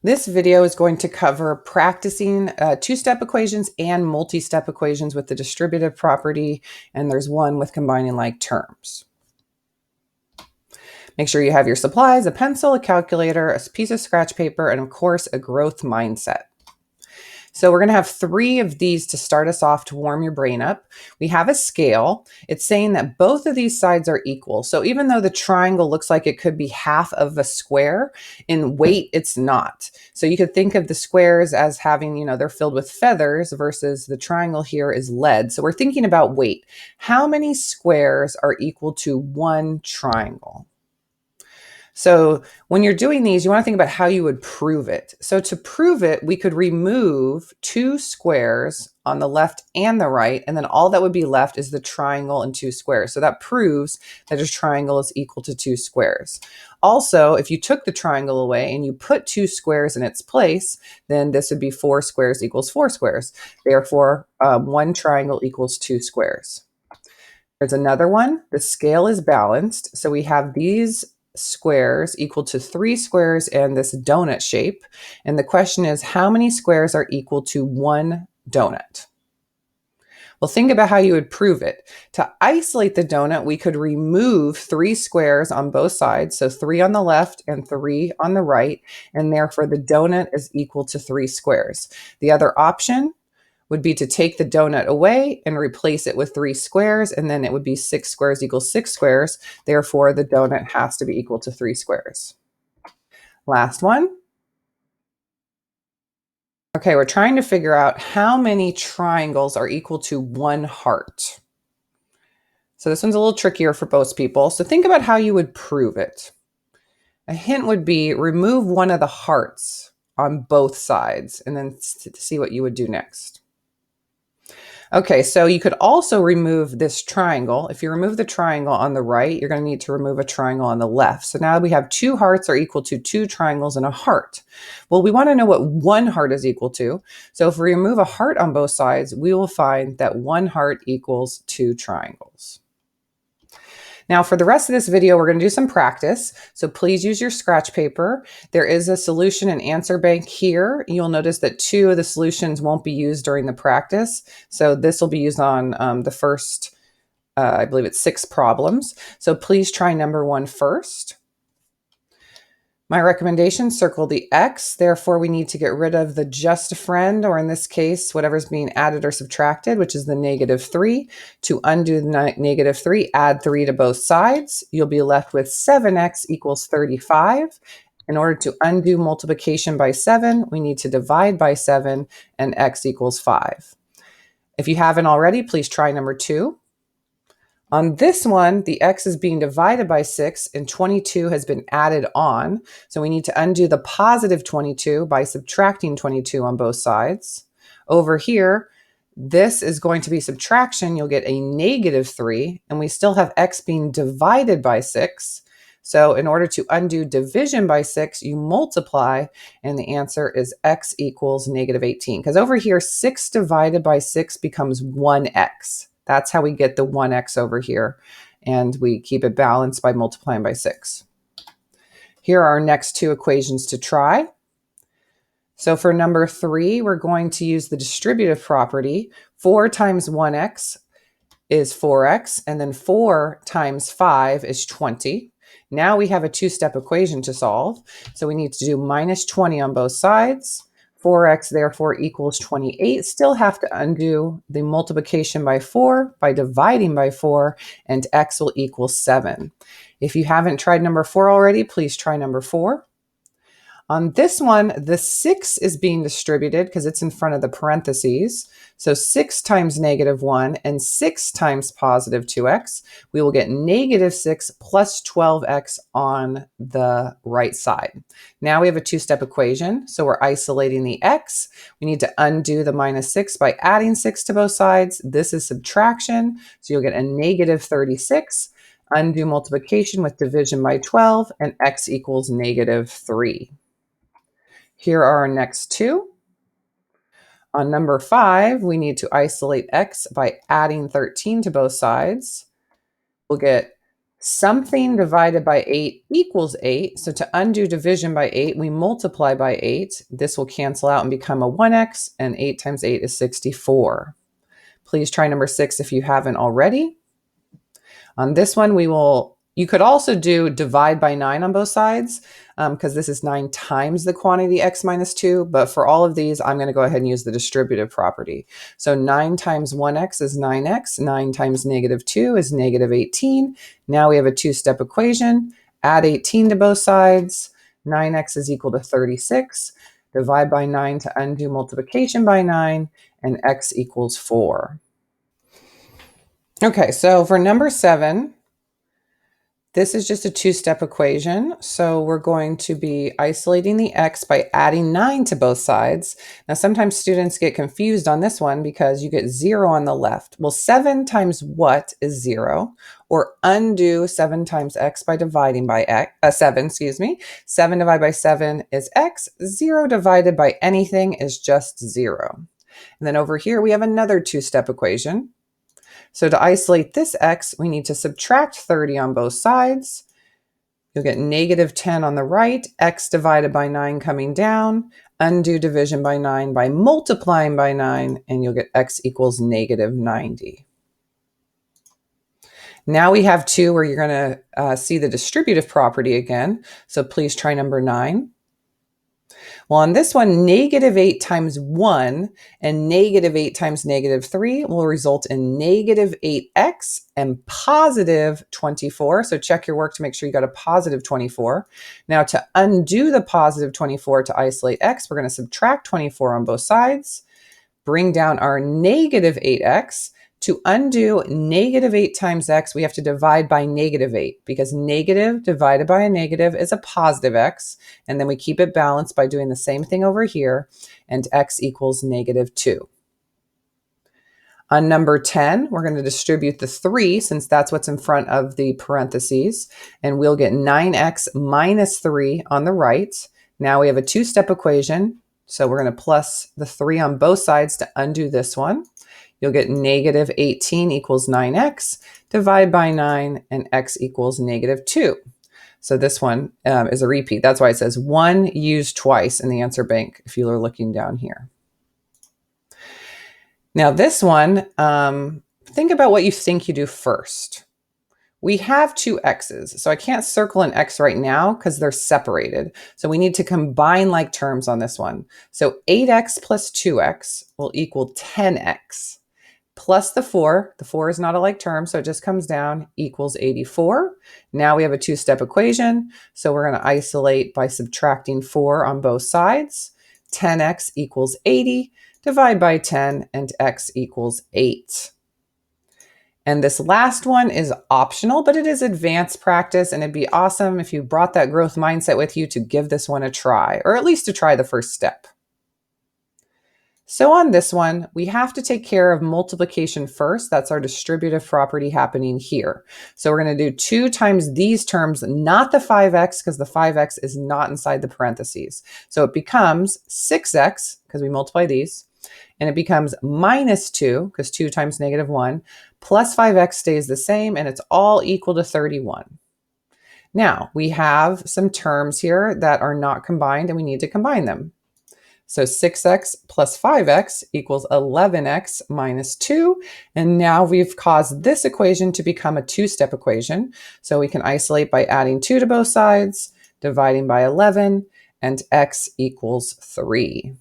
This video is going to cover practicing two-step equations and multi-step equations with the distributive property, and there's one with combining like terms. Make sure you have your supplies, a pencil, a calculator, a piece of scratch paper, and of course, a growth mindset. So we're going to have 3 of these to start us off to warm your brain up. We have a scale. It's saying that both of these sides are equal. So even though the triangle looks like it could be half of a square, in weight, it's not. So you could think of the squares as having, they're filled with feathers versus the triangle here is lead. So we're thinking about weight. How many squares are equal to 1 triangle? So when you're doing these, you want to think about how you would prove it. So to prove it, we could remove 2 squares on the left and the right, and then all that would be left is the triangle and 2 squares. So that proves that a triangle is equal to 2 squares. Also, if you took the triangle away and you put 2 squares in its place, then this would be 4 squares equals 4 squares. Therefore, 1 triangle equals 2 squares. There's another one. The scale is balanced. So we have these squares equal to 3 squares and this donut shape. And the question is, how many squares are equal to 1 donut? Well, think about how you would prove it. To isolate the donut, we could remove 3 squares on both sides. So 3 on the left and 3 on the right. And therefore the donut is equal to 3 squares. The other option would be to take the donut away and replace it with 3 squares, and then it would be 6 squares equals 6 squares. Therefore, the donut has to be equal to 3 squares. Last one. Okay, we're trying to figure out how many triangles are equal to 1 heart. So this one's a little trickier for most people. So think about how you would prove it. A hint would be remove one of the hearts on both sides and then see what you would do next. Okay, so you could also remove this triangle. If you remove the triangle on the right, you're going to need to remove a triangle on the left. So now we have 2 hearts are equal to 2 triangles and a heart. Well, we want to know what 1 heart is equal to. So if we remove a heart on both sides, we will find that 1 heart equals 2 triangles. Now for the rest of this video, we're going to do some practice. So please use your scratch paper. There is a solution and answer bank here. You'll notice that 2 of the solutions won't be used during the practice. So this will be used on the first, I believe it's 6 problems. So please try number 1 first. My recommendation, circle the X. Therefore, we need to get rid of the just a friend, or in this case, whatever's being added or subtracted, which is the -3. To undo the -3, add 3 to both sides. You'll be left with 7x equals 35. In order to undo multiplication by 7, we need to divide by 7, and x equals 5. If you haven't already, please try number 2. On this one, the x is being divided by 6 and 22 has been added on. So we need to undo the positive 22 by subtracting 22 on both sides. Over here, this is going to be subtraction. You'll get a -3, and we still have x being divided by 6. So in order to undo division by 6, you multiply, and the answer is x equals -18. Because over here, 6 divided by 6 becomes 1x. That's how we get the 1x over here, and we keep it balanced by multiplying by 6. Here are our next 2 equations to try. So for number 3, we're going to use the distributive property. 4 times 1x is 4x, and then 4 times 5 is 20. Now we have a 2-step equation to solve. So we need to do -20 on both sides. 4x therefore equals 28. Still have to undo the multiplication by 4 by dividing by 4, and x will equal 7. If you haven't tried number 4 already, please try number 4. On this one, the 6 is being distributed because it's in front of the parentheses. So 6 times -1 and 6 times positive 2x. We will get -6 plus 12x on the right side. Now we have a 2-step equation. So we're isolating the x. We need to undo the -6 by adding 6 to both sides. This is subtraction. So you'll get a -36. Undo multiplication with division by 12, and x equals -3. Here are our next 2. On number 5, we need to isolate x by adding 13 to both sides. We'll get Something divided by 8 equals 8. So to undo division by 8, we multiply by 8. This will cancel out and become a 1x, and 8 times 8 is 64. Please try number 6 if you haven't already. On this one, you could also do divide by 9 on both sides, because this is 9 times the quantity x minus 2. But for all of these, I'm going to go ahead and use the distributive property. So 9 times 1x is 9x. 9 times negative 2 is negative 18. Now we have a two-step equation. Add 18 to both sides. 9x is equal to 36. Divide by 9 to undo multiplication by 9, and x equals 4. Okay, so for number 7, this is just a two-step equation. So we're going to be isolating the x by adding 9 to both sides. Now, sometimes students get confused on this one because you get 0 on the left. Well, 7 times what is 0? Or undo 7 times x by dividing by 7, 7 divided by 7 is x. 0 divided by anything is just 0. And then over here, we have another two-step equation. So to isolate this x, we need to subtract 30 on both sides. You'll get negative 10 on the right, x divided by 9 coming down, undo division by 9 by multiplying by 9, and you'll get x equals negative 90. Now we have 2 where you're going to see the distributive property again. So please try number 9. Well, on this one, negative 8 times 1 and negative 8 times negative 3 will result in negative 8x and positive 24. So check your work to make sure you got a positive 24. Now to undo the positive 24 to isolate x, we're going to subtract 24 on both sides, bring down our negative 8x. To undo negative 8 times x, we have to divide by negative 8 because negative divided by a negative is a positive x. And then we keep it balanced by doing the same thing over here, and x equals negative 2. On number 10, we're going to distribute the 3 since that's what's in front of the parentheses, and we'll get 9x minus 3 on the right. Now we have a two-step equation, so we're going to plus the 3 on both sides to undo this one. You'll get negative 18 equals 9x, divide by 9, and x equals negative 2. So this one is a repeat. That's why it says 1 used twice in the answer bank if you are looking down here. Now this one, think about what you think you do first. We have 2 x's, so I can't circle an x right now because they're separated. So we need to combine like terms on this one. So 8x plus 2x will equal 10x. Plus the 4 is not a like term, so it just comes down, equals 84. Now we have a two-step equation, so we're going to isolate by subtracting 4 on both sides. 10x equals 80, divide by 10, and x equals 8. And this last one is optional, but it is advanced practice, and it'd be awesome if you brought that growth mindset with you to give this one a try, or at least to try the first step. So on this one, we have to take care of multiplication first. That's our distributive property happening here. So we're going to do 2 times these terms, not the 5x, because the 5x is not inside the parentheses. So it becomes 6x, because we multiply these, and it becomes minus 2, because 2 times negative 1, plus 5x stays the same, and it's all equal to 31. Now, we have some terms here that are not combined, and we need to combine them. So 6x plus 5x equals 11x minus 2. And now we've caused this equation to become a two-step equation. So we can isolate by adding 2 to both sides, dividing by 11, and x equals 3.